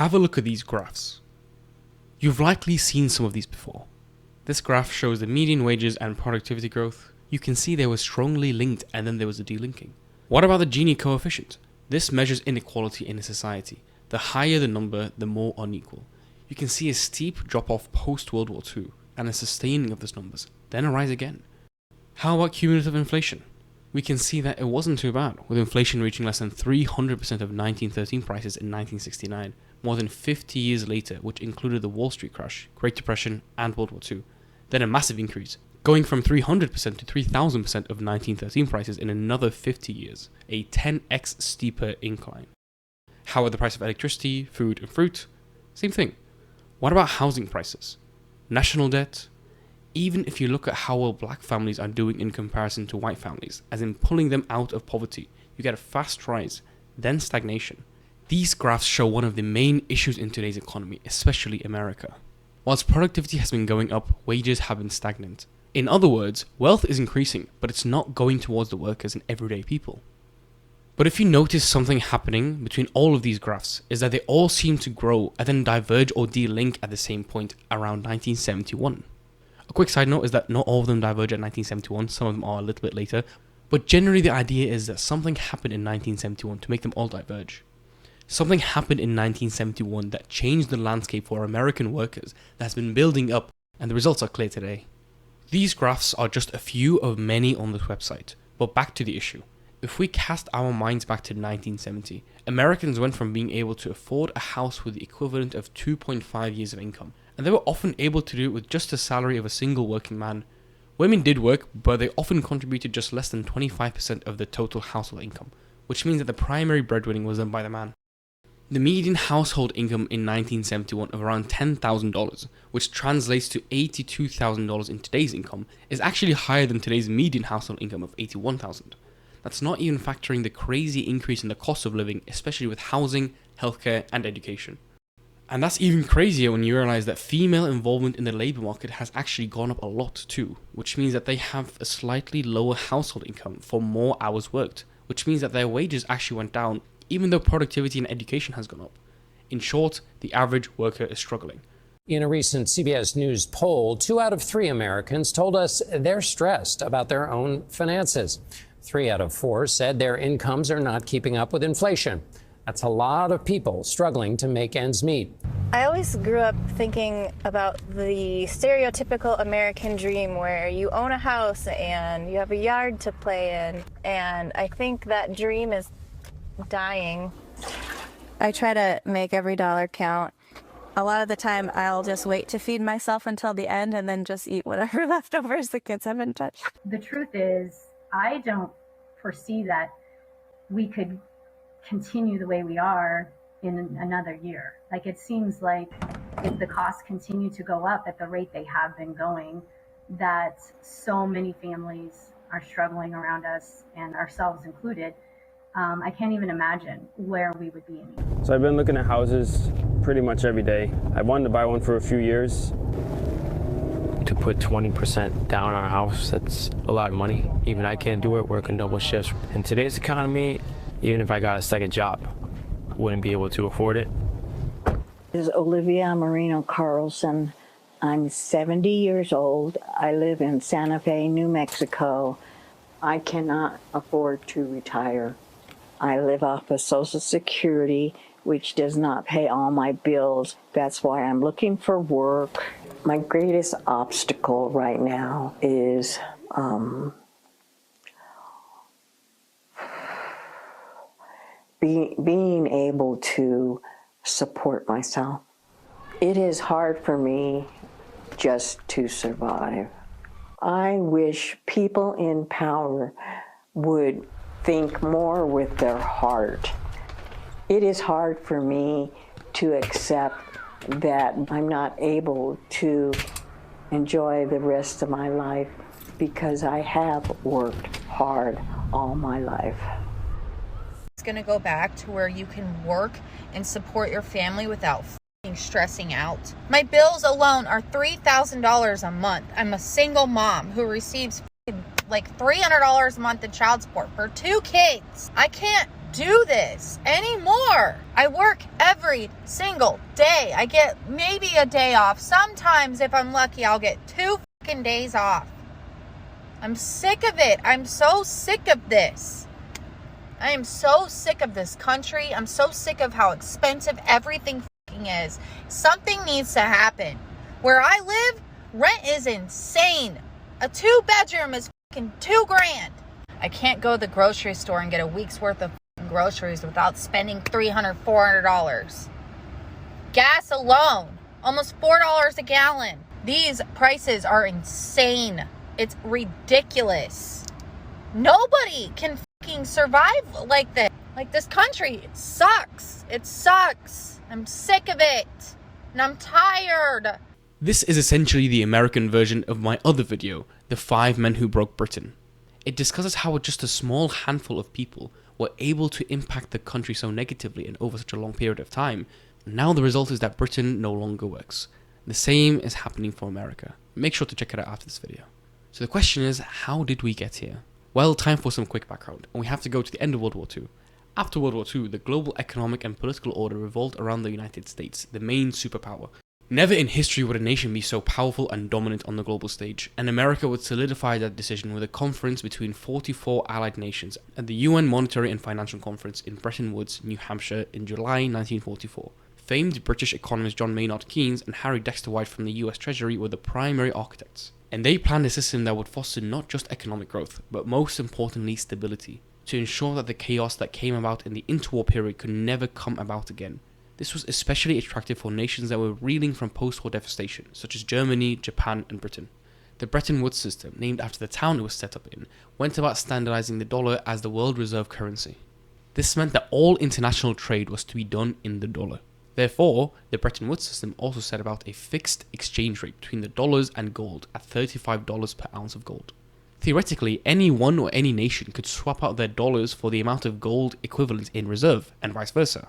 Have a look at these graphs. You've likely seen some of these before. This graph shows the median wages and productivity growth. You can see they were strongly linked and then there was a delinking. What about the Gini coefficient? This measures inequality in a society. The higher the number, the more unequal. You can see a steep drop off post World War II and a sustaining of these numbers, then a rise again. How about cumulative inflation? We can see that it wasn't too bad, with inflation reaching less than 300% of 1913 prices in 1969, more than 50 years later, which included the Wall Street crash, Great Depression, and World War II. Then a massive increase, going from 300% to 3000% of 1913 prices in another 50 years, a 10x steeper incline. How about the price of electricity, food, and fruit? Same thing. What about housing prices? National debt? Even if you look at how well black families are doing in comparison to white families, as in pulling them out of poverty, you get a fast rise, then stagnation. These graphs show one of the main issues in today's economy, especially America. Whilst productivity has been going up, wages have been stagnant. In other words, wealth is increasing, but it's not going towards the workers and everyday people. But if you notice something happening between all of these graphs, is that they all seem to grow and then diverge or delink at the same point around 1971. A quick side note is that not all of them diverge at 1971, some of them are a little bit later, but generally the idea is that something happened in 1971 to make them all diverge. Something happened in 1971 that changed the landscape for American workers that has been building up, and the results are clear today. These graphs are just a few of many on this website, but back to the issue. If we cast our minds back to 1970, Americans went from being able to afford a house with the equivalent of 2.5 years of income, and they were often able to do it with just the salary of a single working man. Women did work, but they often contributed just less than 25% of the total household income, which means that the primary breadwinning was done by the man. The median household income in 1971 of around $10,000, which translates to $82,000 in today's income, is actually higher than today's median household income of $81,000. That's not even factoring the crazy increase in the cost of living, especially with housing, healthcare, and education. And that's even crazier when you realize that female involvement in the labor market has actually gone up a lot too, which means that they have a slightly lower household income for more hours worked, which means that their wages actually went down even though productivity and education has gone up. In short, the average worker is struggling. In a recent CBS News poll, 2 out of 3 Americans told us they're stressed about their own finances. 3 out of 4 said their incomes are not keeping up with inflation. That's a lot of people struggling to make ends meet. I always grew up thinking about the stereotypical American dream where you own a house and you have a yard to play in. And I think that dream is dying. I try to make every dollar count. A lot of the time I'll just wait to feed myself until the end and then just eat whatever leftovers the kids haven't touched. The truth is, I don't foresee that we could continue the way we are in another year. Like, it seems like if the costs continue to go up at the rate they have been going, that so many families are struggling around us, and ourselves included. I can't even imagine where we would be in. So I've been looking at houses pretty much every day. I wanted to buy one for a few years. To put 20% down on a house, that's a lot of money. Even I can't do it, working double shifts. In today's economy, even if I got a second job, wouldn't be able to afford it. This is Olivia Marino Carlson. I'm 70 years old. I live in Santa Fe, New Mexico. I cannot afford to retire. I live off of Social Security, which does not pay all my bills. That's why I'm looking for work. My greatest obstacle right now is being able to support myself. It is hard for me just to survive. I wish people in power would think more with their heart. It is hard for me to accept that I'm not able to enjoy the rest of my life because I have worked hard all my life. It's going to go back to where you can work and support your family without stressing out. My bills alone are $3,000 a month. I'm a single mom who receives like $300 a month in child support for 2 kids. I can't do this anymore. I work every single day. I get maybe a day off. Sometimes, if I'm lucky, I'll get 2 fucking days off. I'm sick of it. I'm so sick of this. I am so sick of this country. I'm so sick of how expensive everything fucking is. Something needs to happen. Where I live, rent is insane. A 2-bedroom is fucking $2,000. I can't go to the grocery store and get a week's worth of groceries without spending $300, $400. Gas alone, almost $4 a gallon. These prices are insane. It's ridiculous. Nobody can fucking survive like this. Like, this country, it sucks. It sucks. I'm sick of it. And I'm tired. This is essentially the American version of my other video, The 5 Men Who Broke Britain. It discusses how just a small handful of people were able to impact the country so negatively and over such a long period of time. Now the result is that Britain no longer works. The same is happening for America. Make sure to check it out after this video. So the question is, how did we get here? Well, time for some quick background, and we have to go to the end of World War II. After World War II, the global economic and political order revolved around the United States, the main superpower. Never in history would a nation be so powerful and dominant on the global stage, and America would solidify that decision with a conference between 44 allied nations at the UN Monetary and Financial Conference in Bretton Woods, New Hampshire in July 1944. Famed British economists John Maynard Keynes and Harry Dexter White from the US Treasury were the primary architects, and they planned a system that would foster not just economic growth, but most importantly stability, to ensure that the chaos that came about in the interwar period could never come about again. This was especially attractive for nations that were reeling from post-war devastation, such as Germany, Japan, and Britain. The Bretton Woods system, named after the town it was set up in, went about standardizing the dollar as the world reserve currency. This meant that all international trade was to be done in the dollar. Therefore, the Bretton Woods system also set about a fixed exchange rate between the dollars and gold at $35 per ounce of gold. Theoretically, anyone or any nation could swap out their dollars for the amount of gold equivalent in reserve, and vice versa.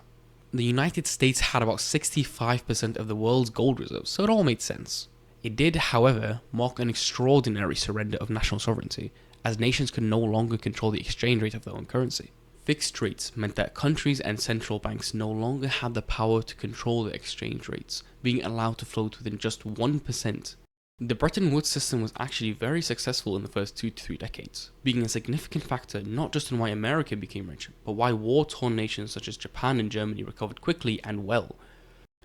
The United States had about 65% of the world's gold reserves, so it all made sense. It did, however, mark an extraordinary surrender of national sovereignty, as nations could no longer control the exchange rate of their own currency. Fixed rates meant that countries and central banks no longer had the power to control the exchange rates, being allowed to float within just 1%. The Bretton Woods system was actually very successful in the first 2 to 3 decades, being a significant factor not just in why America became rich, but why war-torn nations such as Japan and Germany recovered quickly and well.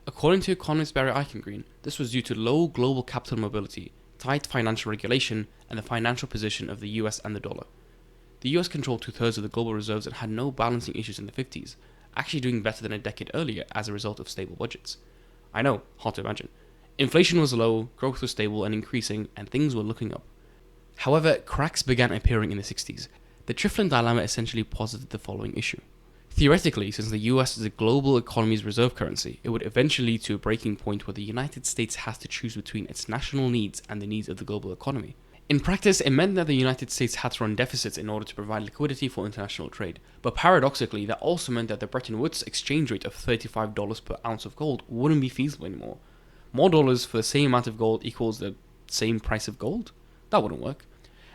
According to economist Barry Eichengreen, this was due to low global capital mobility, tight financial regulation, and the financial position of the US and the dollar. The US controlled 2/3 of the global reserves and had no balancing issues in the 50s, actually doing better than a decade earlier as a result of stable budgets. I know, hard to imagine. Inflation was low, growth was stable and increasing, and things were looking up. However, cracks began appearing in the 60s. The Trifflin dilemma essentially posited the following issue. Theoretically, since the US is the global economy's reserve currency, it would eventually lead to a breaking point where the United States has to choose between its national needs and the needs of the global economy. In practice, it meant that the United States had to run deficits in order to provide liquidity for international trade. But paradoxically, that also meant that the Bretton Woods exchange rate of $35 per ounce of gold wouldn't be feasible anymore. More dollars for the same amount of gold equals the same price of gold? That wouldn't work.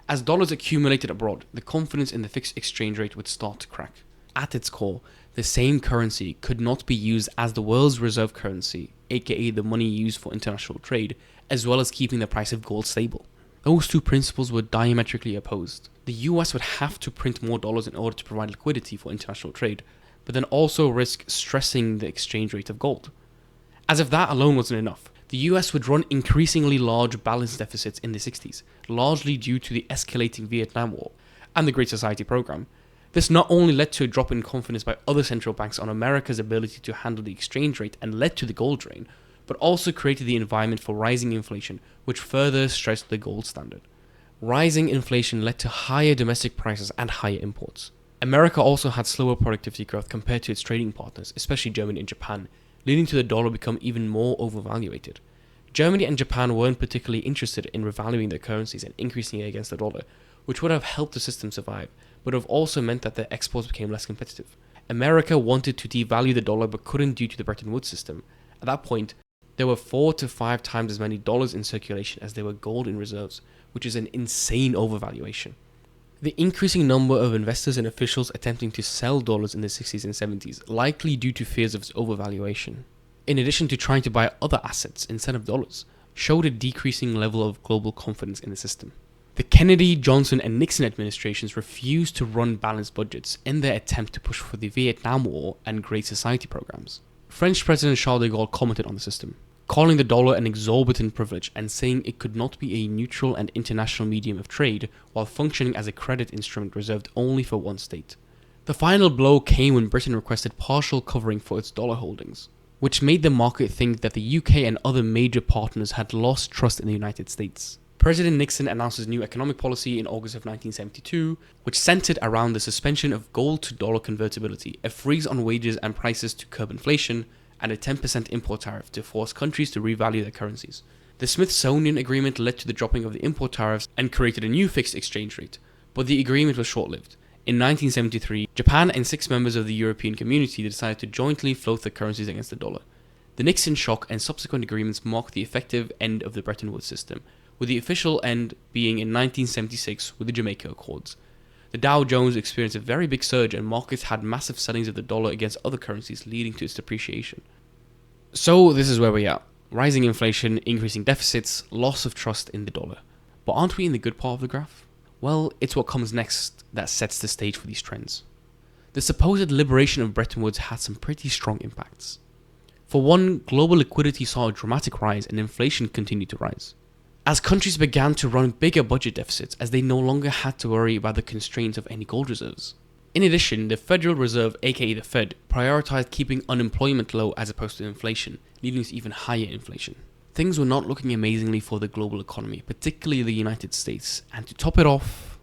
As dollars accumulated abroad, the confidence in the fixed exchange rate would start to crack. At its core, the same currency could not be used as the world's reserve currency, aka the money used for international trade, as well as keeping the price of gold stable. Those two principles were diametrically opposed. The US would have to print more dollars in order to provide liquidity for international trade, but then also risk stressing the exchange rate of gold. As if that alone wasn't enough, the US would run increasingly large balance deficits in the 60s, largely due to the escalating Vietnam War and the Great Society program. This not only led to a drop in confidence by other central banks on America's ability to handle the exchange rate and led to the gold drain, but also created the environment for rising inflation, which further stressed the gold standard. Rising inflation led to higher domestic prices and higher imports. America also had slower productivity growth compared to its trading partners, especially Germany and Japan, leading to the dollar become even more overvaluated. Germany and Japan weren't particularly interested in revaluing their currencies and increasing it against the dollar, which would have helped the system survive, but have also meant that their exports became less competitive. America wanted to devalue the dollar but couldn't due to the Bretton Woods system. At that point, there were 4 to 5 times as many dollars in circulation as there were gold in reserves, which is an insane overvaluation. The increasing number of investors and officials attempting to sell dollars in the 60s and 70s, likely due to fears of its overvaluation, in addition to trying to buy other assets instead of dollars, showed a decreasing level of global confidence in the system. The Kennedy, Johnson, and Nixon administrations refused to run balanced budgets in their attempt to push for the Vietnam War and Great Society programs. French President Charles de Gaulle commented on the system, calling the dollar an exorbitant privilege and saying it could not be a neutral and international medium of trade while functioning as a credit instrument reserved only for one state. The final blow came when Britain requested partial covering for its dollar holdings, which made the market think that the UK and other major partners had lost trust in the United States. President Nixon announced his new economic policy in August of 1972, which centered around the suspension of gold to dollar convertibility, a freeze on wages and prices to curb inflation, and a 10% import tariff to force countries to revalue their currencies. The Smithsonian Agreement led to the dropping of the import tariffs and created a new fixed exchange rate, but the agreement was short-lived. In 1973, Japan and 6 members of the European Community decided to jointly float their currencies against the dollar. The Nixon shock and subsequent agreements marked the effective end of the Bretton Woods system, with the official end being in 1976 with the Jamaica Accords. The Dow Jones experienced a very big surge and markets had massive sellings of the dollar against other currencies, leading to its depreciation. So this is where we are. Rising inflation, increasing deficits, loss of trust in the dollar. But aren't we in the good part of the graph? Well, it's what comes next that sets the stage for these trends. The supposed liberation of Bretton Woods had some pretty strong impacts. For one, global liquidity saw a dramatic rise and inflation continued to rise, as countries began to run bigger budget deficits as they no longer had to worry about the constraints of any gold reserves. In addition, the Federal Reserve, aka the Fed, prioritized keeping unemployment low as opposed to inflation, leading to even higher inflation. Things were not looking amazingly for the global economy, particularly the United States, and to top it off,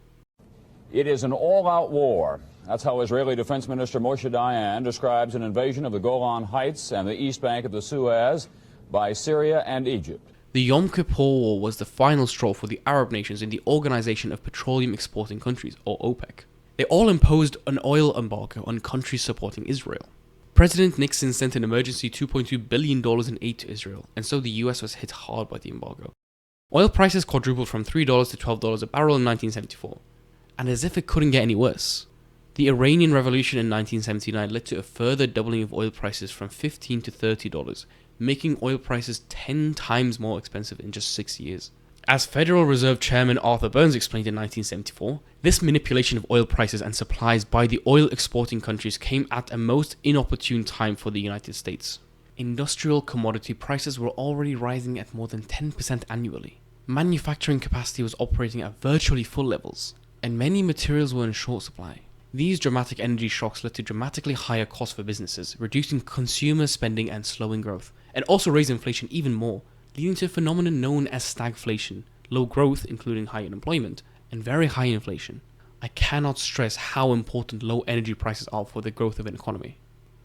it is an all-out war. That's how Israeli Defense Minister Moshe Dayan describes an invasion of the Golan Heights and the east bank of the Suez by Syria and Egypt. The Yom Kippur War was the final straw for the Arab nations in the Organization of Petroleum Exporting Countries, or OPEC. They all imposed an oil embargo on countries supporting Israel. President Nixon sent an emergency $2.2 billion in aid to Israel, and so the US was hit hard by the embargo. Oil prices quadrupled from $3 to $12 a barrel in 1974, and as if it couldn't get any worse, the Iranian Revolution in 1979 led to a further doubling of oil prices from $15 to $30, making oil prices 10 times more expensive in just 6 years. As Federal Reserve Chairman Arthur Burns explained in 1974, this manipulation of oil prices and supplies by the oil exporting countries came at a most inopportune time for the United States. Industrial commodity prices were already rising at more than 10% annually. Manufacturing capacity was operating at virtually full levels, and many materials were in short supply. These dramatic energy shocks led to dramatically higher costs for businesses, reducing consumer spending and slowing growth, and also raised inflation even more, leading to a phenomenon known as stagflation, low growth including high unemployment, and very high inflation. I cannot stress how important low energy prices are for the growth of an economy.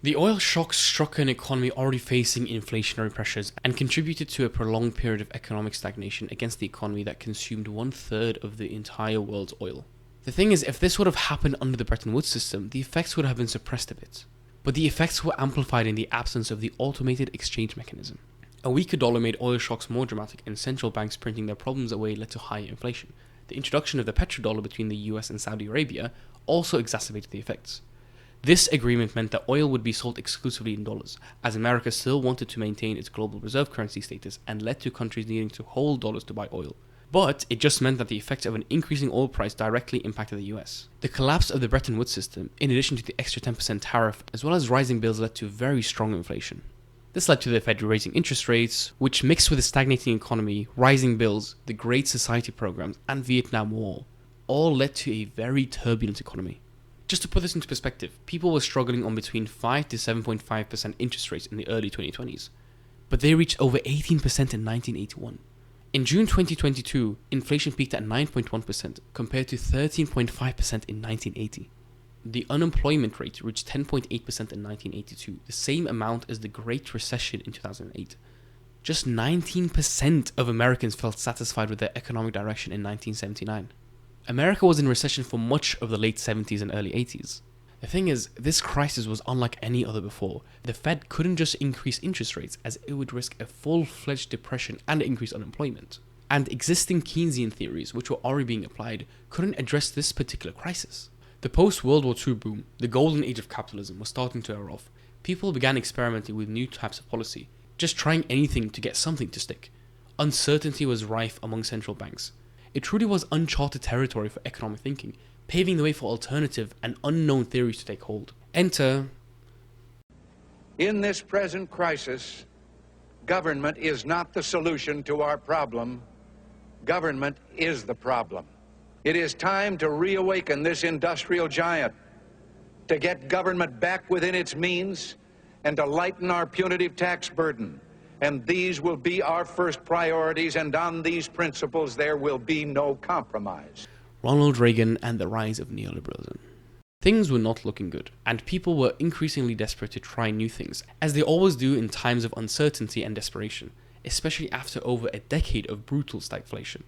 The oil shock struck an economy already facing inflationary pressures and contributed to a prolonged period of economic stagnation against the economy that consumed 1/3 of the entire world's oil. The thing is, if this would have happened under the Bretton Woods system, the effects would have been suppressed a bit. But the effects were amplified in the absence of the automated exchange mechanism. A weaker dollar made oil shocks more dramatic, and central banks printing their problems away led to higher inflation. The introduction of the petrodollar between the US and Saudi Arabia also exacerbated the effects. This agreement meant that oil would be sold exclusively in dollars, as America still wanted to maintain its global reserve currency status and led to countries needing to hold dollars to buy oil. But it just meant that the effects of an increasing oil price directly impacted the US. The collapse of the Bretton Woods system, in addition to the extra 10% tariff, as well as rising bills, led to very strong inflation. This led to the Fed raising interest rates, which mixed with a stagnating economy, rising bills, the Great Society programs, and Vietnam War, all led to a very turbulent economy. Just to put this into perspective, people were struggling on between 5 to 7.5% interest rates in the early 2020s, but they reached over 18% in 1981. In June 2022, inflation peaked at 9.1% compared to 13.5% in 1980. The unemployment rate reached 10.8% in 1982, the same amount as the Great Recession in 2008. Just 19% of Americans felt satisfied with their economic direction in 1979. America was in recession for much of the late 70s and early 80s. The thing is, this crisis was unlike any other before. The Fed couldn't just increase interest rates, as it would risk a full-fledged depression and increased unemployment. and existing Keynesian theories, which were already being applied, couldn't address this particular crisis. The post-World War II boom, the golden age of capitalism, was starting to wear off. People began experimenting with new types of policy, just trying anything to get something to stick. Uncertainty was rife among central banks. It truly was uncharted territory for economic thinking, paving the way for alternative and unknown theories to take hold. Enter. In this present crisis, government is not the solution to our problem. Government is the problem. It is time to reawaken this industrial giant, to get government back within its means, and to lighten our punitive tax burden. And these will be our first priorities, and on these principles there will be no compromise. Ronald Reagan and the rise of neoliberalism. Things were not looking good, and people were increasingly desperate to try new things, as they always do in times of uncertainty and desperation, especially after over a decade of brutal stagflation.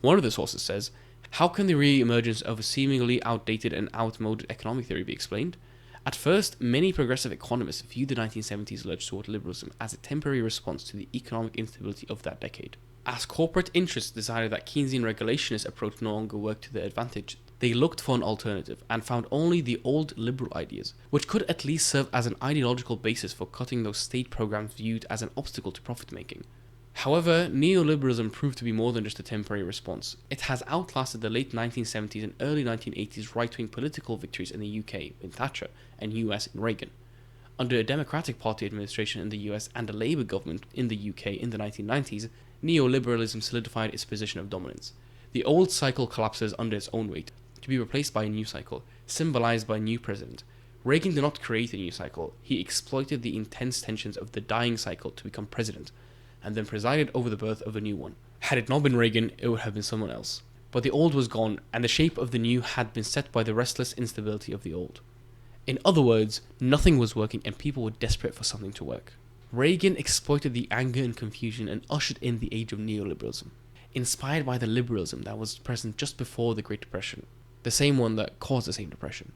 One of the sources says, how can the re-emergence of a seemingly outdated and outmoded economic theory be explained? At first, many progressive economists viewed the 1970s lurch toward liberalism as a temporary response to the economic instability of that decade. As corporate interests decided that Keynesian regulationist approach no longer worked to their advantage, they looked for an alternative and found only the old liberal ideas, which could at least serve as an ideological basis for cutting those state programs viewed as an obstacle to profit-making. However, neoliberalism proved to be more than just a temporary response. It has outlasted the late 1970s and early 1980s right-wing political victories in the UK in Thatcher and US in Reagan. Under a Democratic Party administration in the US and a Labour government in the UK in the 1990s, neoliberalism solidified its position of dominance. The old cycle collapses under its own weight, to be replaced by a new cycle, symbolized by a new president. Reagan did not create a new cycle, he exploited the intense tensions of the dying cycle to become president, and then presided over the birth of a new one. Had it not been Reagan, it would have been someone else. But the old was gone, and the shape of the new had been set by the restless instability of the old. In other words, nothing was working and people were desperate for something to work. Reagan exploited the anger and confusion and ushered in the age of neoliberalism, inspired by the liberalism that was present just before the Great Depression, the same one that caused the same depression,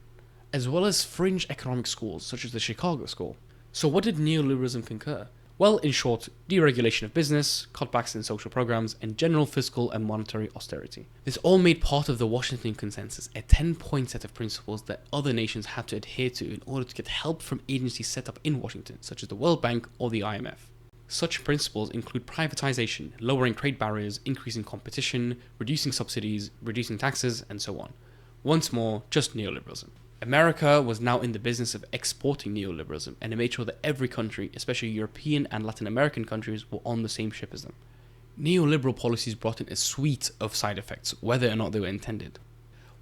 as well as fringe economic schools such as the Chicago School. So what did neoliberalism concur? Well, in short, deregulation of business, cutbacks in social programs, and general fiscal and monetary austerity. This all made part of the Washington Consensus, a 10-point set of principles that other nations had to adhere to in order to get help from agencies set up in Washington, such as the World Bank or the IMF. Such principles include privatization, lowering trade barriers, increasing competition, reducing subsidies, reducing taxes, and so on. Once more, just neoliberalism. America was now in the business of exporting neoliberalism, and it made sure that every country, especially European and Latin American countries, were on the same ship as them. Neoliberal policies brought in a suite of side effects, whether or not they were intended.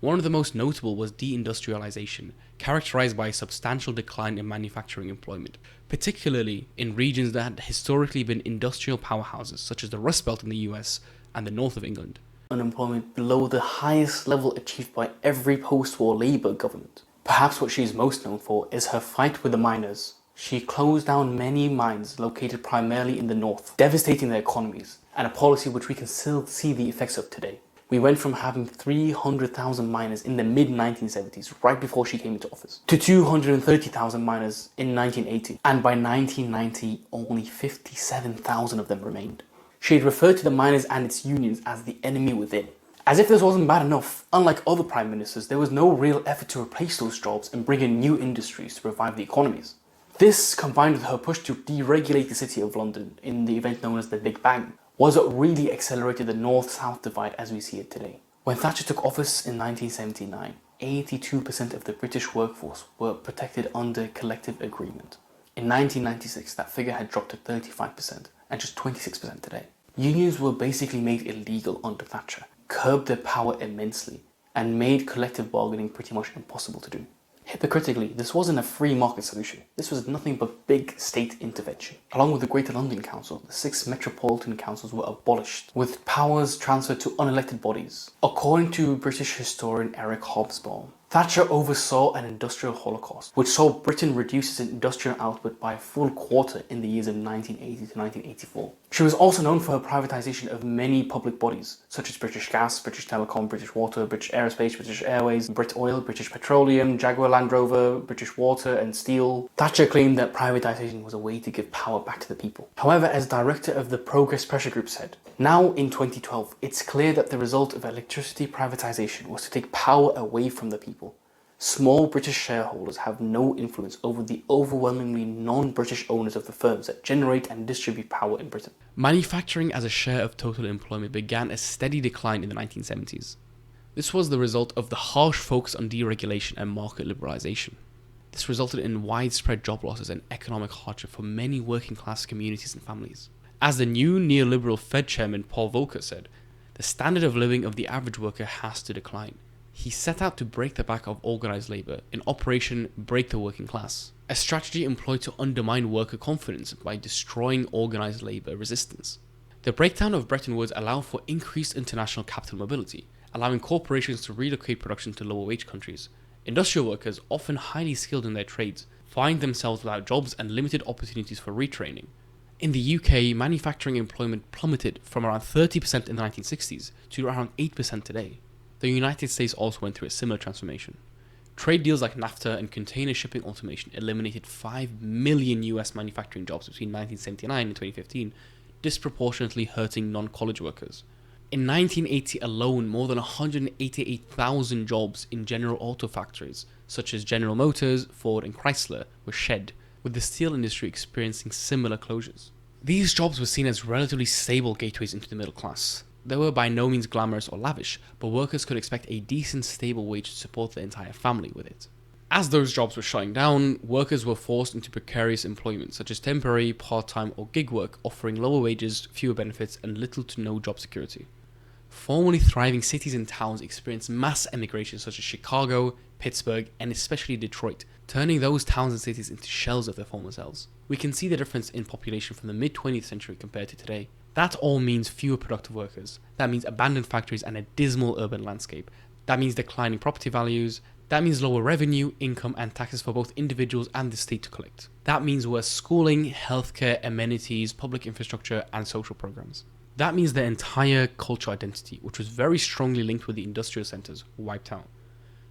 One of the most notable was deindustrialization, characterized by a substantial decline in manufacturing employment, particularly in regions that had historically been industrial powerhouses, such as the Rust Belt in the US and the north of England. Unemployment below the highest level achieved by every post-war Labour government. Perhaps what she is most known for is her fight with the miners. She closed down many mines located primarily in the north, devastating their economies, and a policy which we can still see the effects of today. We went from having 300,000 miners in the mid-1970s, right before she came into office, to 230,000 miners in 1980, and by 1990, only 57,000 of them remained. She had referred to the miners and its unions as the enemy within. As if this wasn't bad enough, unlike other prime ministers, there was no real effort to replace those jobs and bring in new industries to revive the economies. This, combined with her push to deregulate the city of London in the event known as the Big Bang, was what really accelerated the north-south divide as we see it today. When Thatcher took office in 1979, 82% of the British workforce were protected under collective agreement. In 1996, that figure had dropped to 35%, and just 26% today. Unions were basically made illegal under Thatcher, curbed their power immensely, and made collective bargaining pretty much impossible to do. Hypocritically, this wasn't a free market solution. This was nothing but big state intervention. Along with the Greater London Council, the 6 metropolitan councils were abolished, with powers transferred to unelected bodies. According to British historian Eric Hobsbawm, Thatcher oversaw an industrial holocaust, which saw Britain reduce its industrial output by a full quarter in the years of 1980 to 1984. She was also known for her privatisation of many public bodies, such as British Gas, British Telecom, British Water, British Aerospace, British Airways, Brit Oil, British Petroleum, Jaguar Land Rover, British Water and Steel. Thatcher claimed that privatisation was a way to give power back to the people. However, as director of the Progress Pressure Group said, now in 2012, it's clear that the result of electricity privatisation was to take power away from the people. Small British shareholders have no influence over the overwhelmingly non-British owners of the firms that generate and distribute power in Britain. Manufacturing as a share of total employment began a steady decline in the 1970s. This was the result of the harsh focus on deregulation and market liberalisation. This resulted in widespread job losses and economic hardship for many working class communities and families. As the new neoliberal Fed chairman Paul Volcker said, the standard of living of the average worker has to decline. He set out to break the back of organised labour in Operation Break the Working Class, a strategy employed to undermine worker confidence by destroying organised labour resistance. The breakdown of Bretton Woods allowed for increased international capital mobility, allowing corporations to relocate production to lower wage countries. Industrial workers, often highly skilled in their trades, find themselves without jobs and limited opportunities for retraining. In the UK, manufacturing employment plummeted from around 30% in the 1960s to around 8% today. The United States also went through a similar transformation. Trade deals like NAFTA and container shipping automation eliminated 5 million US manufacturing jobs between 1979 and 2015, disproportionately hurting non-college workers. In 1980 alone, more than 188,000 jobs in General Auto factories, such as General Motors, Ford and Chrysler, were shed, with the steel industry experiencing similar closures. These jobs were seen as relatively stable gateways into the middle class. They were by no means glamorous or lavish, but workers could expect a decent, stable wage to support their entire family with it. As those jobs were shutting down, workers were forced into precarious employment, such as temporary, part-time or gig work, offering lower wages, fewer benefits, and little to no job security. Formerly thriving cities and towns experienced mass emigration such as Chicago, Pittsburgh, and especially Detroit, turning those towns and cities into shells of their former selves. We can see the difference in population from the mid-20th century compared to today. That all means fewer productive workers. That means abandoned factories and a dismal urban landscape. That means declining property values. That means lower revenue, income, and taxes for both individuals and the state to collect. That means worse schooling, healthcare, amenities, public infrastructure, and social programs. That means their entire cultural identity, which was very strongly linked with the industrial centres, wiped out.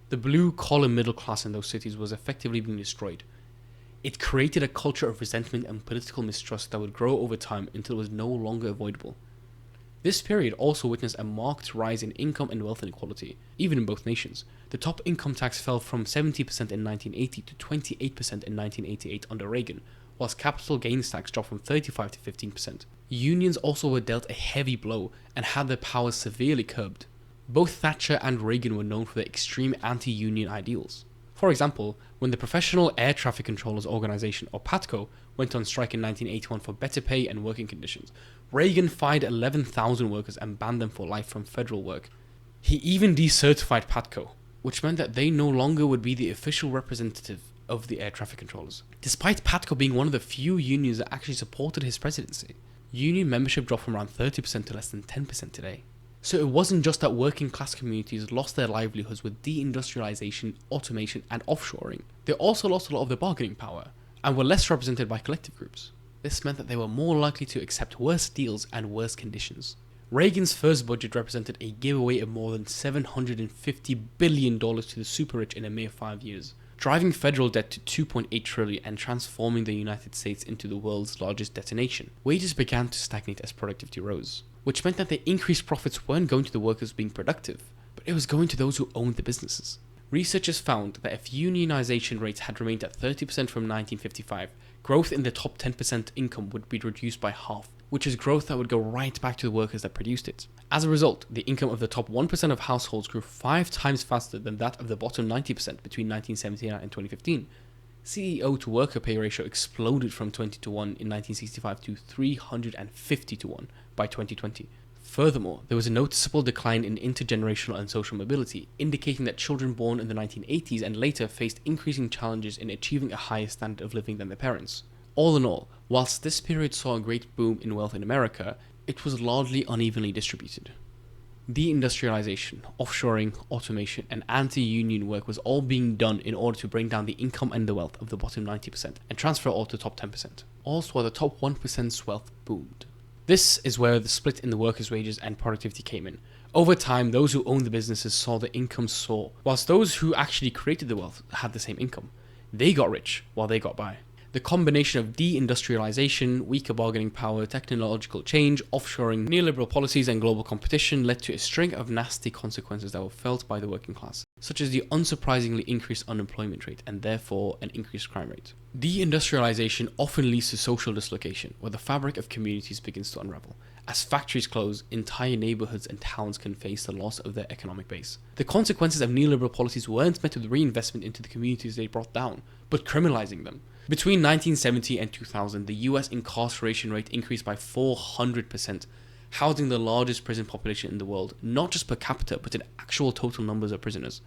The blue-collar middle class in those cities was effectively being destroyed. It created a culture of resentment and political mistrust that would grow over time until it was no longer avoidable. This period also witnessed a marked rise in income and wealth inequality, even in both nations. The top income tax fell from 70% in 1980 to 28% in 1988 under Reagan, whilst capital gains tax dropped from 35% to 15%. Unions also were dealt a heavy blow and had their powers severely curbed. Both Thatcher and Reagan were known for their extreme anti-union ideals. For example, when the Professional Air Traffic Controllers Organization, or PATCO, went on strike in 1981 for better pay and working conditions, Reagan fired 11,000 workers and banned them for life from federal work. He even decertified PATCO, which meant that they no longer would be the official representative of the air traffic controllers. Despite PATCO being one of the few unions that actually supported his presidency, union membership dropped from around 30% to less than 10% today. So it wasn't just that working class communities lost their livelihoods with deindustrialization, automation, and offshoring. They also lost a lot of their bargaining power and were less represented by collective groups. This meant that they were more likely to accept worse deals and worse conditions. Reagan's first budget represented a giveaway of more than $750 billion to the super rich in a mere 5 years, driving federal debt to $2.8 trillion and transforming the United States into the world's largest debt nation. Wages began to stagnate as productivity rose, which meant that the increased profits weren't going to the workers being productive, but it was going to those who owned the businesses. Researchers found that if unionization rates had remained at 30% from 1955, growth in the top 10% income would be reduced by half, which is growth that would go right back to the workers that produced it. As a result, the income of the top 1% of households grew 5 times faster than that of the bottom 90% between 1979 and 2015. CEO to worker pay ratio exploded from 20 to 1 in 1965 to 350 to 1 by 2020. Furthermore, there was a noticeable decline in intergenerational and social mobility, indicating that children born in the 1980s and later faced increasing challenges in achieving a higher standard of living than their parents. All in all, whilst this period saw a great boom in wealth in America, it was largely unevenly distributed. Deindustrialization, offshoring, automation, and anti-union work was all being done in order to bring down the income and the wealth of the bottom 90% and transfer it all to the top 10%. Also, while the top 1%'s wealth boomed. This is where the split in the workers' wages and productivity came in. Over time, those who owned the businesses saw the income soar, whilst those who actually created the wealth had the same income. They got rich while they got by. The combination of deindustrialization, weaker bargaining power, technological change, offshoring, neoliberal policies, and global competition led to a string of nasty consequences that were felt by the working class, such as the unsurprisingly increased unemployment rate and therefore an increased crime rate. Deindustrialization often leads to social dislocation, where the fabric of communities begins to unravel. As factories close, entire neighborhoods and towns can face the loss of their economic base. The consequences of neoliberal policies weren't met with reinvestment into the communities they brought down, but criminalizing them. Between 1970 and 2000, the US incarceration rate increased by 400%, housing the largest prison population in the world, not just per capita, but in actual total numbers of prisoners.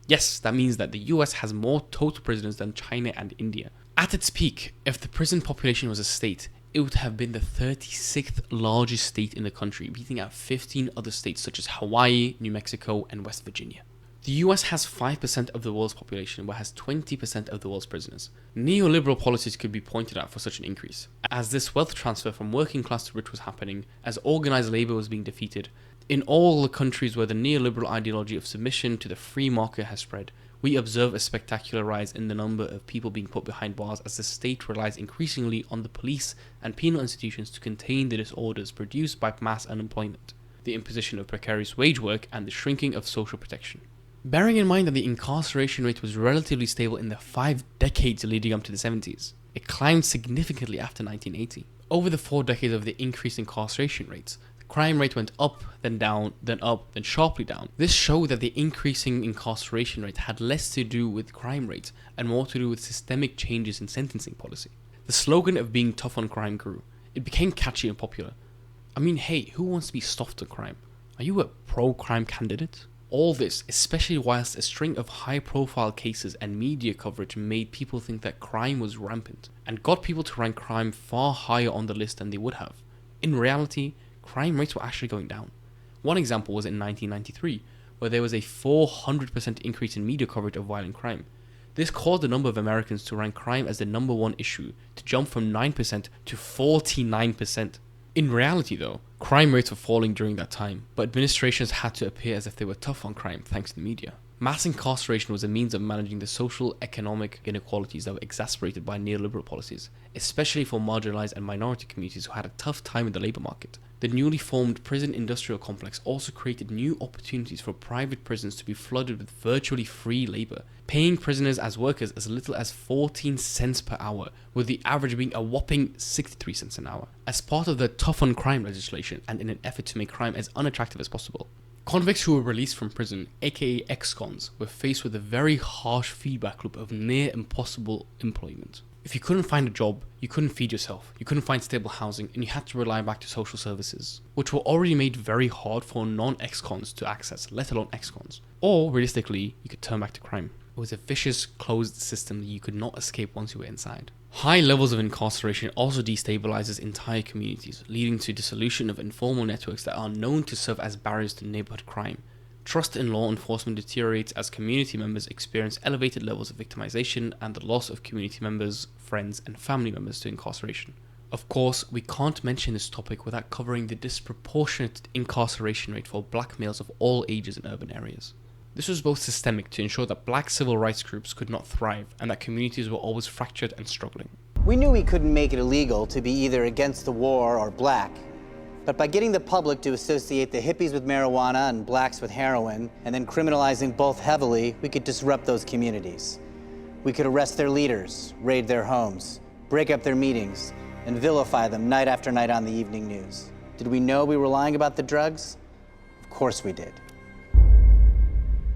Yes, that means that the US has more total prisoners than China and India. At its peak, if the prison population was a state, it would have been the 36th largest state in the country, beating out 15 other states such as Hawaii, New Mexico, and West Virginia. The US has 5% of the world's population, but has 20% of the world's prisoners. Neoliberal policies could be pointed at for such an increase, as this wealth transfer from working class to rich was happening, as organized labor was being defeated. In all the countries where the neoliberal ideology of submission to the free market has spread, we observe a spectacular rise in the number of people being put behind bars as the state relies increasingly on the police and penal institutions to contain the disorders produced by mass unemployment, the imposition of precarious wage work, and the shrinking of social protection. Bearing in mind that the incarceration rate was relatively stable in the 5 decades leading up to the 70s, it climbed significantly after 1980. Over the 4 decades of the increased incarceration rates, the crime rate went up, then down, then up, then sharply down. This showed that the increasing incarceration rate had less to do with crime rate and more to do with systemic changes in sentencing policy. The slogan of being tough on crime grew. It became catchy and popular. I mean, hey, who wants to be soft on crime? Are you a pro-crime candidate? All this, especially whilst a string of high-profile cases and media coverage made people think that crime was rampant, and got people to rank crime far higher on the list than they would have. In reality, crime rates were actually going down. One example was in 1993, where there was a 400% increase in media coverage of violent crime. This caused the number of Americans to rank crime as the number one issue to jump from 9% to 49%. In reality though, crime rates were falling during that time, but administrations had to appear as if they were tough on crime thanks to the media. Mass incarceration was a means of managing the social economic inequalities that were exacerbated by neoliberal policies, especially for marginalized and minority communities who had a tough time in the labor market. The newly formed prison industrial complex also created new opportunities for private prisons to be flooded with virtually free labor, paying prisoners as workers as little as 14 cents per hour, with the average being a whopping 63 cents an hour, as part of the tough on crime legislation and in an effort to make crime as unattractive as possible. Convicts who were released from prison, aka ex-cons, were faced with a very harsh feedback loop of near impossible employment. If you couldn't find a job, you couldn't feed yourself, you couldn't find stable housing, and you had to rely back to social services, which were already made very hard for non-ex-cons to access, let alone ex-cons. Or, realistically, you could turn back to crime. It was a vicious, closed system that you could not escape once you were inside. High levels of incarceration also destabilizes entire communities, leading to dissolution of informal networks that are known to serve as barriers to neighborhood crime. Trust in law enforcement deteriorates as community members experience elevated levels of victimization and the loss of community members, friends, and family members to incarceration. Of course, we can't mention this topic without covering the disproportionate incarceration rate for black males of all ages in urban areas. This was both systemic to ensure that black civil rights groups could not thrive and that communities were always fractured and struggling. We knew we couldn't make it illegal to be either against the war or black. But by getting the public to associate the hippies with marijuana and blacks with heroin, and then criminalizing both heavily, we could disrupt those communities. We could arrest their leaders, raid their homes, break up their meetings, and vilify them night after night on the evening news. Did we know we were lying about the drugs? Of course we did.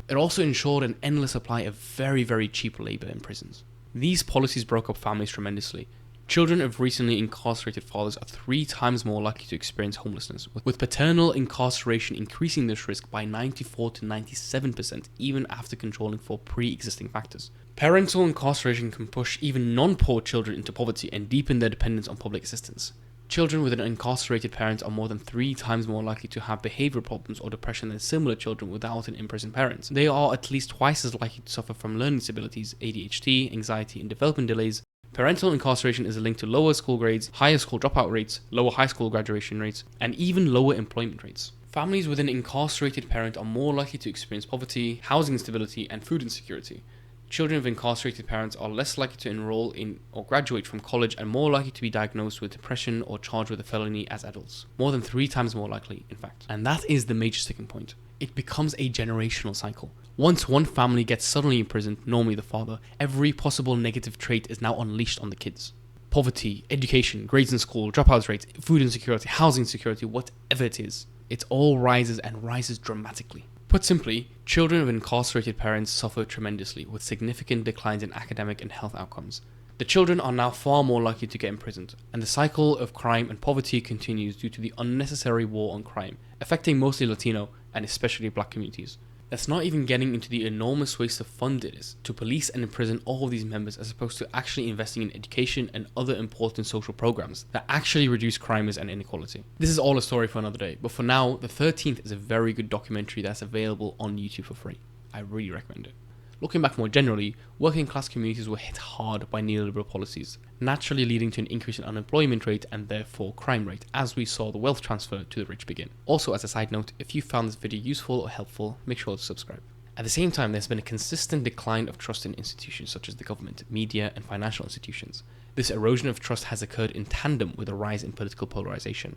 It also ensured an endless supply of very, very cheap labor in prisons. These policies broke up families tremendously. Children of recently incarcerated fathers are 3 times more likely to experience homelessness, with paternal incarceration increasing this risk by 94 to 97% even after controlling for pre-existing factors. Parental incarceration can push even non-poor children into poverty and deepen their dependence on public assistance. Children with an incarcerated parent are more than 3 times more likely to have behavioral problems or depression than similar children without an imprisoned parent. They are at least twice as likely to suffer from learning disabilities, ADHD, anxiety, and development delays. Parental incarceration is linked to lower school grades, higher school dropout rates, lower high school graduation rates, and even lower employment rates. Families with an incarcerated parent are more likely to experience poverty, housing instability, and food insecurity. Children of incarcerated parents are less likely to enroll in or graduate from college and more likely to be diagnosed with depression or charged with a felony as adults. More than 3 times more likely, in fact. And that is the major sticking point. It becomes a generational cycle. Once one family gets suddenly imprisoned, normally the father, every possible negative trait is now unleashed on the kids. Poverty, education, grades in school, dropouts rates, food insecurity, housing insecurity, whatever it is, it all rises and rises dramatically. Put simply, children of incarcerated parents suffer tremendously, with significant declines in academic and health outcomes. The children are now far more likely to get imprisoned, and the cycle of crime and poverty continues due to the unnecessary war on crime, affecting mostly Latino and especially black communities. That's not even getting into the enormous waste of fund it is to police and imprison all of these members as opposed to actually investing in education and other important social programs that actually reduce crime and inequality. This is all a story for another day, but for now, The 13th is a very good documentary that's available on YouTube for free. I really recommend it. Looking back more generally, working class communities were hit hard by neoliberal policies, naturally leading to an increase in unemployment rate and therefore crime rate, as we saw the wealth transfer to the rich begin. Also, as a side note, if you found this video useful or helpful, make sure to subscribe. At the same time, there's been a consistent decline of trust in institutions such as the government, media, and financial institutions. This erosion of trust has occurred in tandem with a rise in political polarization.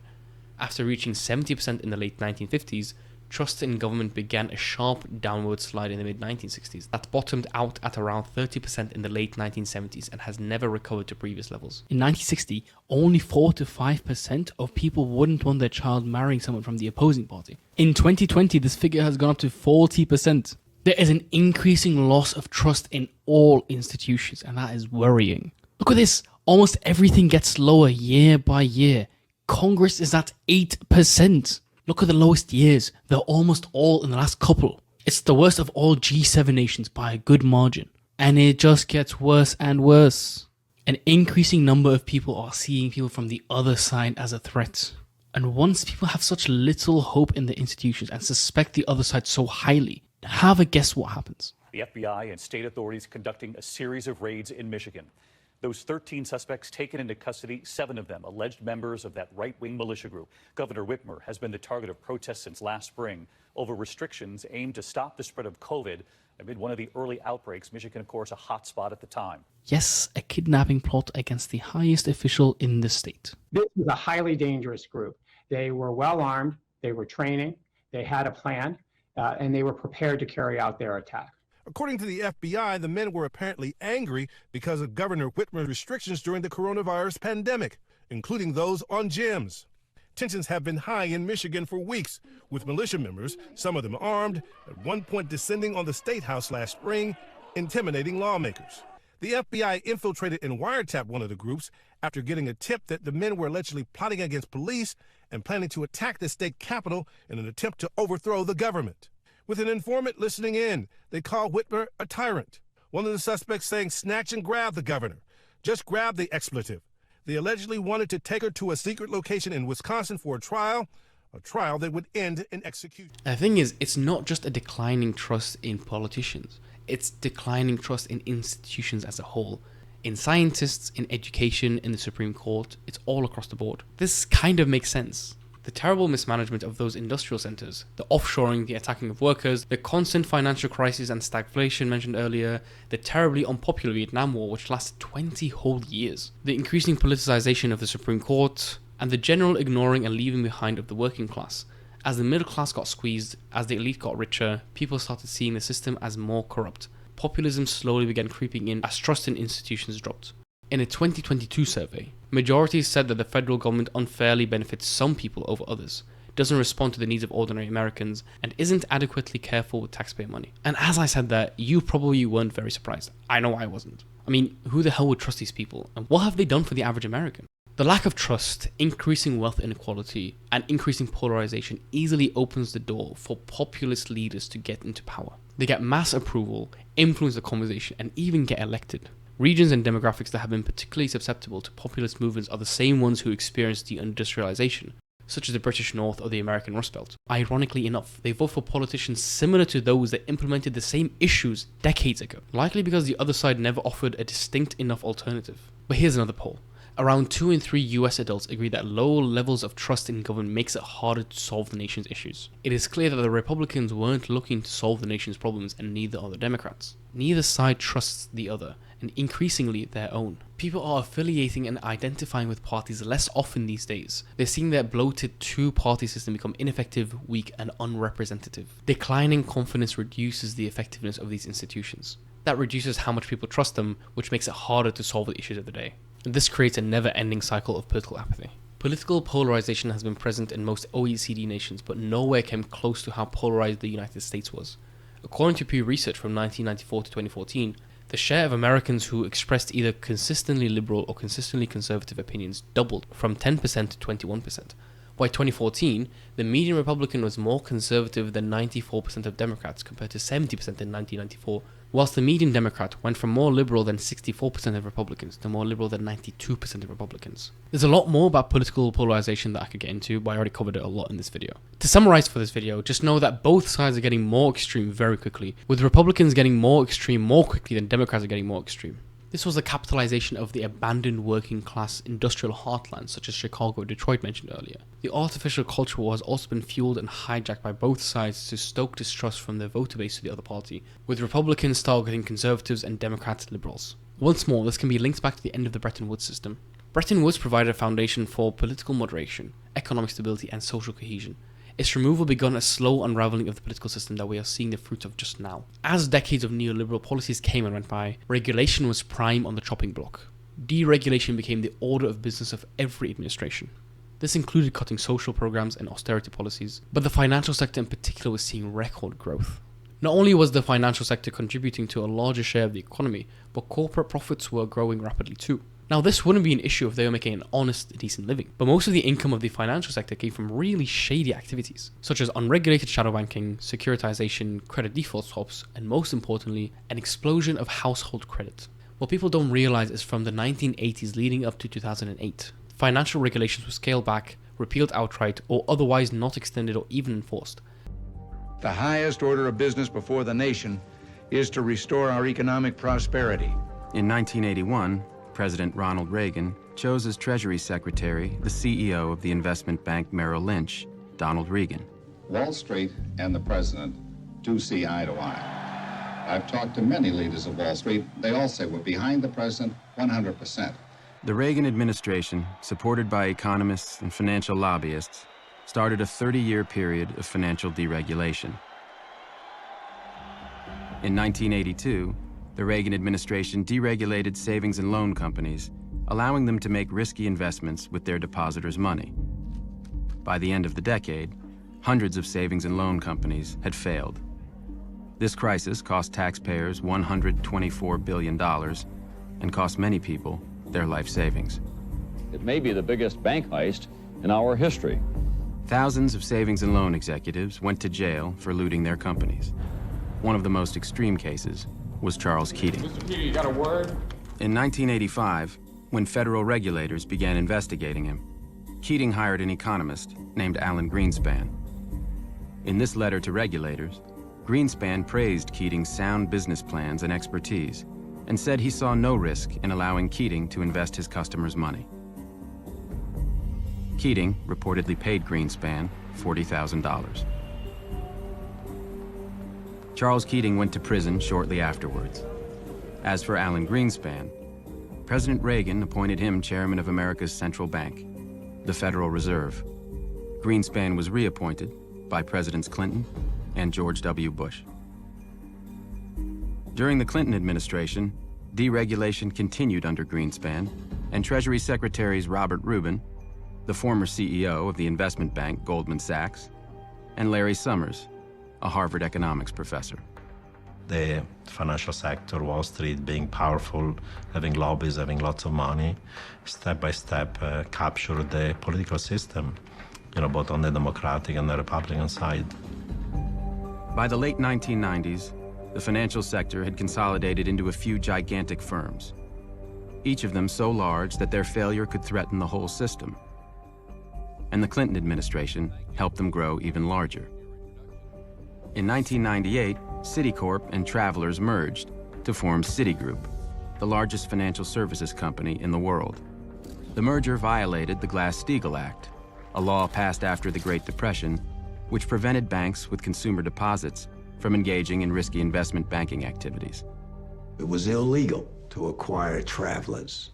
After reaching 70% in the late 1950s, trust in government began a sharp downward slide in the mid-1960s that bottomed out at around 30% in the late 1970s and has never recovered to previous levels. In 1960, only 4 to 5% of people wouldn't want their child marrying someone from the opposing party. In 2020, this figure has gone up to 40%. There is an increasing loss of trust in all institutions, and that is worrying. Look at this. Almost everything gets lower year by year. Congress is at 8%. Look at the lowest years. They're almost all in the last couple. It's the worst of all G7 nations by a good margin. And it just gets worse and worse. An increasing number of people are seeing people from the other side as a threat. And once people have such little hope in the institutions and suspect the other side so highly, have a guess what happens. The FBI and state authorities conducting a series of raids in Michigan. Those 13 suspects taken into custody, 7 of them alleged members of that right-wing militia group. Governor Whitmer has been the target of protests since last spring over restrictions aimed to stop the spread of COVID amid one of the early outbreaks. Michigan, of course, a hot spot at the time. Yes, a kidnapping plot against the highest official in the state. This was a highly dangerous group. They were well armed, they were training, they had a plan, and they were prepared to carry out their attack. According to the FBI, the men were apparently angry because of Governor Whitmer's restrictions during the coronavirus pandemic, including those on gyms. Tensions have been high in Michigan for weeks, with militia members, some of them armed, at one point descending on the State House last spring, intimidating lawmakers. The FBI infiltrated and wiretapped one of the groups after getting a tip that the men were allegedly plotting against police and planning to attack the state capitol in an attempt to overthrow the government. With an informant listening in, they call Whitmer a tyrant. One of the suspects saying snatch and grab the governor. Just grab the expletive. They allegedly wanted to take her to a secret location in Wisconsin for a trial that would end in execution. The thing is, it's not just a declining trust in politicians. It's declining trust in institutions as a whole. In scientists, in education, in the Supreme Court, it's all across the board. This kind of makes sense. The terrible mismanagement of those industrial centers, the offshoring, the attacking of workers, the constant financial crisis and stagflation mentioned earlier, the terribly unpopular Vietnam War which lasted 20 whole years, the increasing politicization of the Supreme Court, and the general ignoring and leaving behind of the working class. As the middle class got squeezed, as the elite got richer, people started seeing the system as more corrupt. Populism slowly began creeping in as trust in institutions dropped. In a 2022 survey, majorities said that the federal government unfairly benefits some people over others, doesn't respond to the needs of ordinary Americans, and isn't adequately careful with taxpayer money. And as I said that, you probably weren't very surprised. I know I wasn't. I mean, who the hell would trust these people? And what have they done for the average American? The lack of trust, increasing wealth inequality, and increasing polarization easily opens the door for populist leaders to get into power. They get mass approval, influence the conversation, and even get elected. Regions and demographics that have been particularly susceptible to populist movements are the same ones who experienced deindustrialization, such as the British North or the American Rust Belt. Ironically enough, they vote for politicians similar to those that implemented the same issues decades ago, likely because the other side never offered a distinct enough alternative. But here's another poll. Around 2 in 3 US adults agree that low levels of trust in government makes it harder to solve the nation's issues. It is clear that the Republicans weren't looking to solve the nation's problems, and neither are the Democrats. Neither side trusts the other, and increasingly their own. People are affiliating and identifying with parties less often these days. They're seeing their bloated two-party system become ineffective, weak, and unrepresentative. Declining confidence reduces the effectiveness of these institutions. That reduces how much people trust them, which makes it harder to solve the issues of the day. And this creates a never-ending cycle of political apathy. Political polarization has been present in most OECD nations, but nowhere came close to how polarized the United States was. According to Pew Research from 1994 to 2014, the share of Americans who expressed either consistently liberal or consistently conservative opinions doubled from 10% to 21%. By 2014, the median Republican was more conservative than 94% of Democrats compared to 70% in 1994, whilst the median Democrat went from more liberal than 64% of Republicans to more liberal than 92% of Republicans. There's a lot more about political polarization that I could get into, but I already covered it a lot in this video. To summarize for this video, just know that both sides are getting more extreme very quickly, with Republicans getting more extreme more quickly than Democrats are getting more extreme. This was the capitalization of the abandoned working class industrial heartlands such as Chicago and Detroit mentioned earlier. The artificial culture war has also been fueled and hijacked by both sides to stoke distrust from their voter base to the other party, with Republicans targeting conservatives and Democrats liberals. Once more, this can be linked back to the end of the Bretton Woods system. Bretton Woods provided a foundation for political moderation, economic stability, and social cohesion. Its removal began a slow unraveling of the political system that we are seeing the fruits of just now. As decades of neoliberal policies came and went by, regulation was prime on the chopping block. Deregulation became the order of business of every administration. This included cutting social programs and austerity policies, but the financial sector in particular was seeing record growth. Not only was the financial sector contributing to a larger share of the economy, but corporate profits were growing rapidly too. Now, this wouldn't be an issue if they were making an honest, decent living, but most of the income of the financial sector came from really shady activities, such as unregulated shadow banking, securitization, credit default swaps, and most importantly, an explosion of household credit. What people don't realize is from the 1980s leading up to 2008, financial regulations were scaled back, repealed outright, or otherwise not extended or even enforced. The highest order of business before the nation is to restore our economic prosperity. In 1981, President Ronald Reagan chose as Treasury Secretary the CEO of the investment bank Merrill Lynch, Donald Regan. Wall Street and the president do see eye to eye. I've talked to many leaders of Wall Street. They all say we're behind the president 100%. The Reagan administration, supported by economists and financial lobbyists, started a 30-year period of financial deregulation. In 1982, the Reagan administration deregulated savings and loan companies, allowing them to make risky investments with their depositors' money. By the end of the decade, hundreds of savings and loan companies had failed. This crisis cost taxpayers $124 billion and cost many people their life savings. It may be the biggest bank heist in our history. Thousands of savings and loan executives went to jail for looting their companies. One of the most extreme cases was Charles Keating. Mr. Peter, you got a word? In 1985, when federal regulators began investigating him, Keating hired an economist named Alan Greenspan. In this letter to regulators, Greenspan praised Keating's sound business plans and expertise and said he saw no risk in allowing Keating to invest his customers' money. Keating reportedly paid Greenspan $40,000. Charles Keating went to prison shortly afterwards. As for Alan Greenspan, President Reagan appointed him chairman of America's central bank, the Federal Reserve. Greenspan was reappointed by Presidents Clinton and George W. Bush. During the Clinton administration, deregulation continued under Greenspan, and Treasury Secretaries Robert Rubin, the former CEO of the investment bank Goldman Sachs, and Larry Summers, a Harvard economics professor. The financial sector, Wall Street being powerful, having lobbies, having lots of money, step by step captured the political system, both on the Democratic and the Republican side. By the late 1990s, the financial sector had consolidated into a few gigantic firms, each of them so large that their failure could threaten the whole system. And the Clinton administration helped them grow even larger. In 1998, Citicorp and Travelers merged to form Citigroup, the largest financial services company in the world. The merger violated the Glass-Steagall Act, a law passed after the Great Depression, which prevented banks with consumer deposits from engaging in risky investment banking activities. It was illegal to acquire Travelers.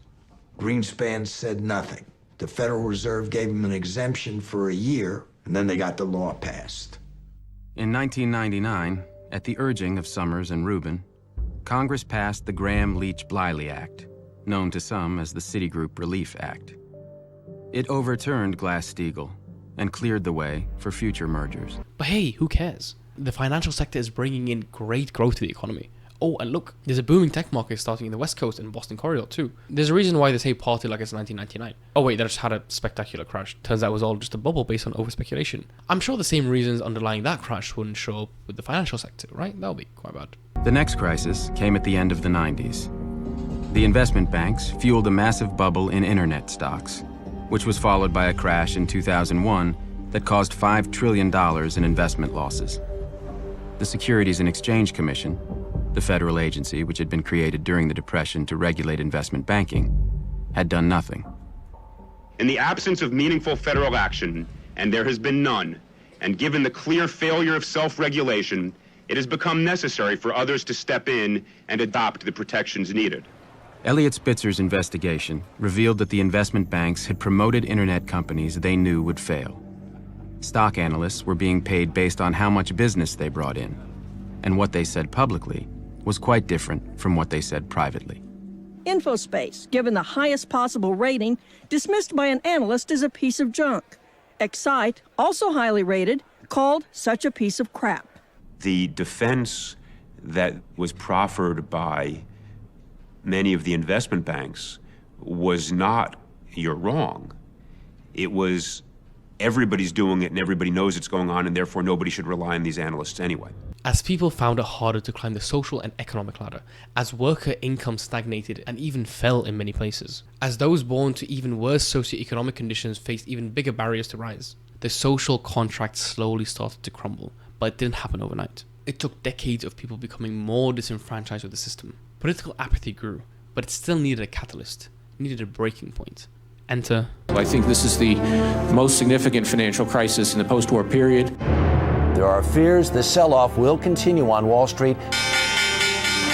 Greenspan said nothing. The Federal Reserve gave them an exemption for a year, and then they got the law passed. In 1999, at the urging of Summers and Rubin, Congress passed the Graham-Leach-Bliley Act, known to some as the Citigroup Relief Act. It overturned Glass-Steagall and cleared the way for future mergers. But hey, who cares? The financial sector is bringing in great growth to the economy. Oh, and look, there's a booming tech market starting in the West Coast and Boston Corridor too. There's a reason why they say party like it's 1999. Oh wait, that just had a spectacular crash. Turns out it was all just a bubble based on over-speculation. I'm sure the same reasons underlying that crash wouldn't show up with the financial sector, right? That would be quite bad. The next crisis came at the end of the 90s. The investment banks fueled a massive bubble in internet stocks, which was followed by a crash in 2001 that caused $5 trillion in investment losses. The Securities and Exchange Commission, the federal agency which had been created during the Depression to regulate investment banking, had done nothing. In the absence of meaningful federal action, and there has been none, and given the clear failure of self-regulation, it has become necessary for others to step in and adopt the protections needed. Eliot Spitzer's investigation revealed that the investment banks had promoted internet companies they knew would fail. Stock analysts were being paid based on how much business they brought in, and what they said publicly was quite different from what they said privately. Infospace, given the highest possible rating, dismissed by an analyst as a piece of junk. Excite, also highly rated, called such a piece of crap. The defense that was proffered by many of the investment banks was not, you're wrong. It was, everybody's doing it and everybody knows it's going on, and therefore nobody should rely on these analysts anyway. As people found it harder to climb the social and economic ladder, as worker income stagnated and even fell in many places, as those born to even worse socioeconomic conditions faced even bigger barriers to rise, the social contract slowly started to crumble, but it didn't happen overnight. It took decades of people becoming more disenfranchised with the system. Political apathy grew, but it still needed a catalyst, needed a breaking point. Enter. I think this is the most significant financial crisis in the post-war period. There are fears the sell-off will continue on Wall Street.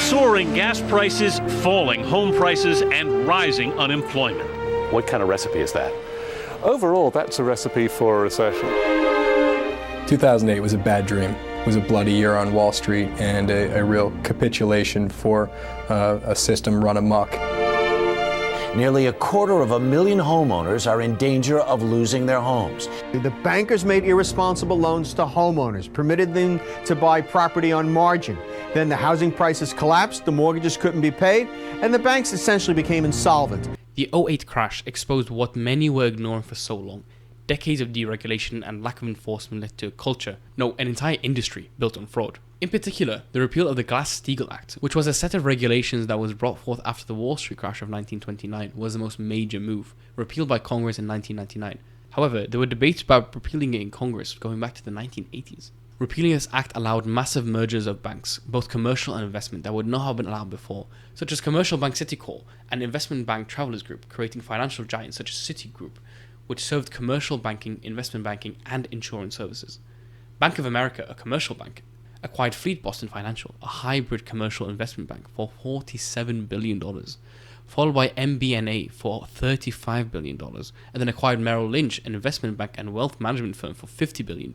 Soaring gas prices, falling home prices, and rising unemployment. What kind of recipe is that? Overall, that's a recipe for a recession. 2008 was a bad dream. It was a bloody year on Wall Street and a real capitulation for a system run amok. Nearly 250,000 homeowners are in danger of losing their homes. The bankers made irresponsible loans to homeowners, permitted them to buy property on margin. Then the housing prices collapsed, the mortgages couldn't be paid, and the banks essentially became insolvent. The 2008 crash exposed what many were ignoring for so long. Decades of deregulation and lack of enforcement led to a culture, no, an entire industry built on fraud. In particular, the repeal of the Glass-Steagall Act, which was a set of regulations that was brought forth after the Wall Street crash of 1929, was the most major move, repealed by Congress in 1999. However, there were debates about repealing it in Congress going back to the 1980s. Repealing this act allowed massive mergers of banks, both commercial and investment, that would not have been allowed before, such as commercial bank Citicorp and investment bank Travelers Group, creating financial giants such as Citigroup, which served commercial banking, investment banking, and insurance services. Bank of America, a commercial bank, acquired Fleet Boston Financial, a hybrid commercial investment bank, for $47 billion, followed by MBNA for $35 billion, and then acquired Merrill Lynch, an investment bank and wealth management firm, for $50 billion.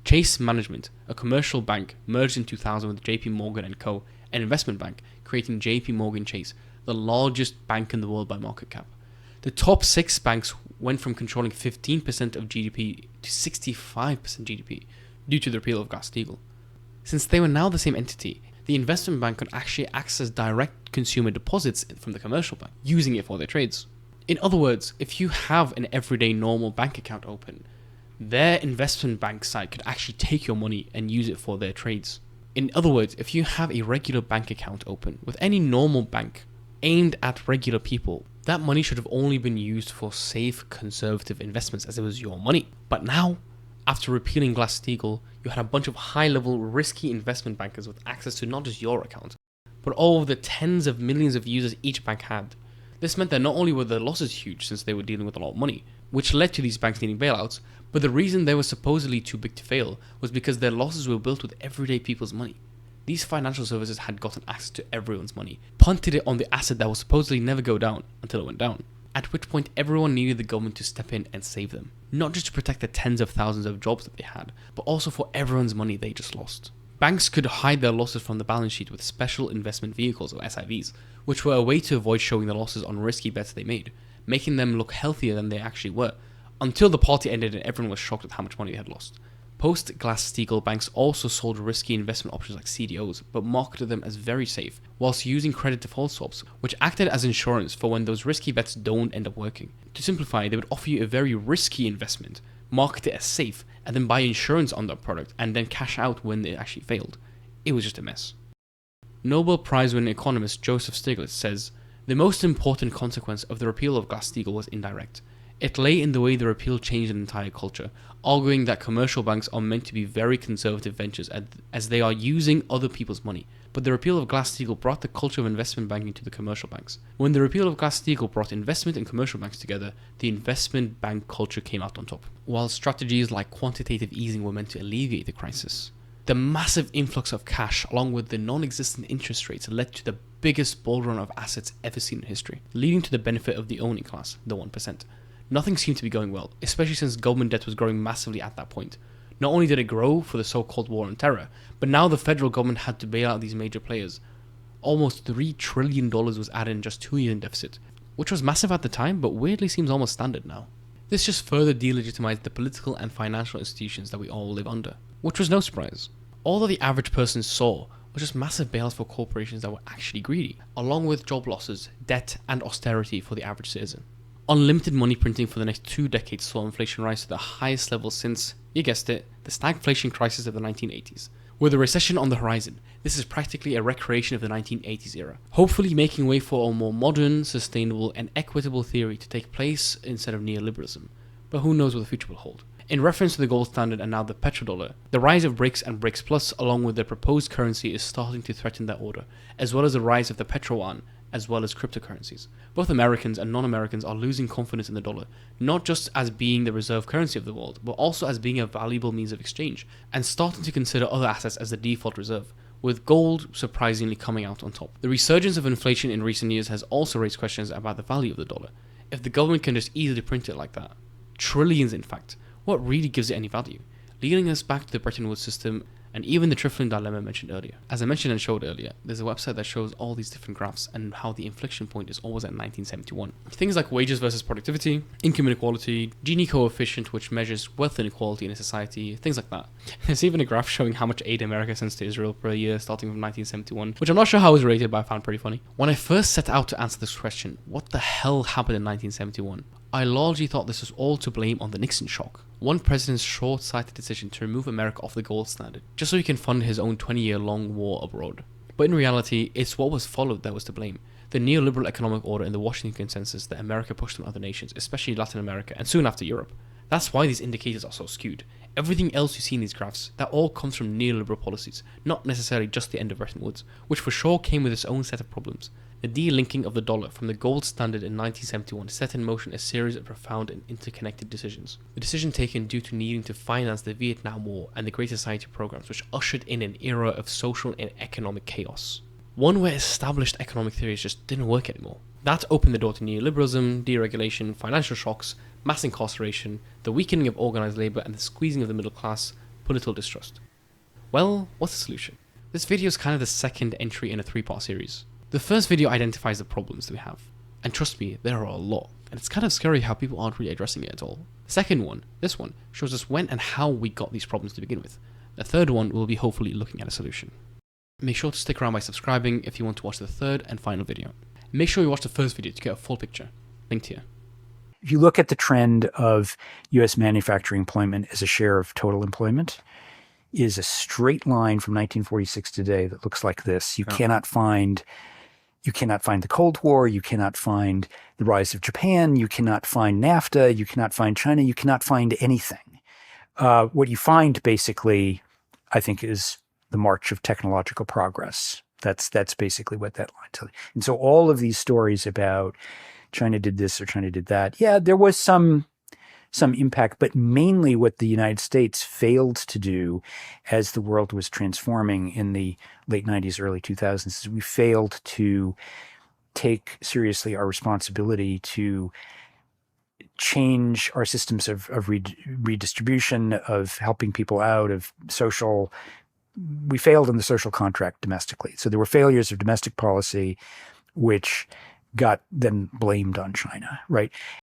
Chase Management, a commercial bank, merged in 2000 with JP Morgan & Co., an investment bank, creating JP Morgan Chase, the largest bank in the world by market cap. The top 6 banks went from controlling 15% of GDP to 65% GDP due to the repeal of Glass-Steagall. Since they were now the same entity, the investment bank could actually access direct consumer deposits from the commercial bank, using it for their trades. In other words, if you have an everyday normal bank account open, their investment bank side could actually take your money and use it for their trades. In other words, if you have a regular bank account open with any normal bank, aimed at regular people. That money should have only been used for safe, conservative investments as it was your money. But now, after repealing Glass-Steagall, you had a bunch of high-level, risky investment bankers with access to not just your account, but all of the tens of millions of users each bank had. This meant that not only were their losses huge since they were dealing with a lot of money, which led to these banks needing bailouts, but the reason they were supposedly too big to fail was because their losses were built with everyday people's money. These financial services had gotten access to everyone's money, punted it on the asset that will supposedly never go down until it went down, at which point everyone needed the government to step in and save them, not just to protect the tens of thousands of jobs that they had, but also for everyone's money they just lost. Banks could hide their losses from the balance sheet with special investment vehicles, or SIVs, which were a way to avoid showing the losses on risky bets they made, making them look healthier than they actually were, until the party ended and everyone was shocked at how much money they had lost. Post-Glass-Steagall, banks also sold risky investment options like CDOs, but marketed them as very safe, whilst using credit default swaps, which acted as insurance for when those risky bets don't end up working. To simplify, they would offer you a very risky investment, market it as safe, and then buy insurance on that product, and then cash out when it actually failed. It was just a mess. Nobel Prize-winning economist Joseph Stiglitz says, "The most important consequence of the repeal of Glass-Steagall was indirect. It lay in the way the repeal changed an entire culture, arguing that commercial banks are meant to be very conservative ventures as they are using other people's money. But the repeal of Glass-Steagall brought the culture of investment banking to the commercial banks. When the repeal of Glass-Steagall brought investment and commercial banks together, the investment bank culture came out on top. While strategies like quantitative easing were meant to alleviate the crisis, the massive influx of cash along with the non-existent interest rates led to the biggest bull run of assets ever seen in history, leading to the benefit of the owning class, the 1%. Nothing seemed to be going well, especially since government debt was growing massively at that point. Not only did it grow for the so-called war on terror, but now the federal government had to bail out these major players. Almost $3 trillion was added in just 2 years in deficit, which was massive at the time, but weirdly seems almost standard now. This just further delegitimized the political and financial institutions that we all live under, which was no surprise. All that the average person saw was just massive bailouts for corporations that were actually greedy, along with job losses, debt, and austerity for the average citizen. Unlimited money printing for the next 2 decades saw inflation rise to the highest level since, you guessed it, the stagflation crisis of the 1980s. With a recession on the horizon, this is practically a recreation of the 1980s era, hopefully making way for a more modern, sustainable, and equitable theory to take place instead of neoliberalism. But who knows what the future will hold. In reference to the gold standard and now the petrodollar, the rise of BRICS and BRICS Plus along with their proposed currency is starting to threaten that order, as well as the rise of the petro-yuan, as well as cryptocurrencies. Both Americans and non-Americans are losing confidence in the dollar, not just as being the reserve currency of the world, but also as being a valuable means of exchange, and starting to consider other assets as the default reserve, with gold surprisingly coming out on top. The resurgence of inflation in recent years has also raised questions about the value of the dollar. If the government can just easily print it like that, trillions in fact, what really gives it any value? Leading us back to the Bretton Woods system and even the Triflin dilemma mentioned earlier. As I mentioned and showed earlier, there's a website that shows all these different graphs and how the inflection point is always at 1971. Things like wages versus productivity, income inequality, Gini coefficient which measures wealth inequality in a society, things like that. There's even a graph showing how much aid America sends to Israel per year starting from 1971, which I'm not sure how it was rated, but I found pretty funny. When I first set out to answer this question, what the hell happened in 1971? I largely thought this was all to blame on the Nixon shock, one president's short-sighted decision to remove America off the gold standard, just so he can fund his own 20-year-long war abroad. But in reality, it's what was followed that was to blame. The neoliberal economic order and the Washington Consensus that America pushed on other nations, especially Latin America, and soon after Europe. That's why these indicators are so skewed. Everything else you see in these graphs, that all comes from neoliberal policies, not necessarily just the end of Bretton Woods, which for sure came with its own set of problems. The de-linking of the dollar from the gold standard in 1971 set in motion a series of profound and interconnected decisions. The decision taken due to needing to finance the Vietnam War and the Great Society programs, which ushered in an era of social and economic chaos. One where established economic theories just didn't work anymore. That opened the door to neoliberalism, deregulation, financial shocks, mass incarceration, the weakening of organised labour and the squeezing of the middle class, political distrust. Well, what's the solution? This video is kind of the second entry in a 3-part series. The first video identifies the problems that we have, and trust me, there are a lot, and it's kind of scary how people aren't really addressing it at all. The second one, this one, shows us when and how we got these problems to begin with. The third one will be hopefully looking at a solution. Make sure to stick around by subscribing if you want to watch the third and final video. Make sure you watch the first video to get a full picture, linked here. If you look at the trend of U.S. manufacturing employment as a share of total employment, is a straight line from 1946 to today that looks like this. You cannot find You cannot find the Cold War. You cannot find the rise of Japan. You cannot find NAFTA. You cannot find China. You cannot find anything. What you find basically, I think, is the march of technological progress. That's basically what that line tells you. And so all of these stories about China did this or China did that, yeah, there was some impact, but mainly what the United States failed to do as the world was transforming in the late 90s, early 2000s, is we failed to take seriously our responsibility to change our systems of redistribution, of helping people out, of social. We failed in the social contract domestically. So there were failures of domestic policy, which got then blamed on China, right?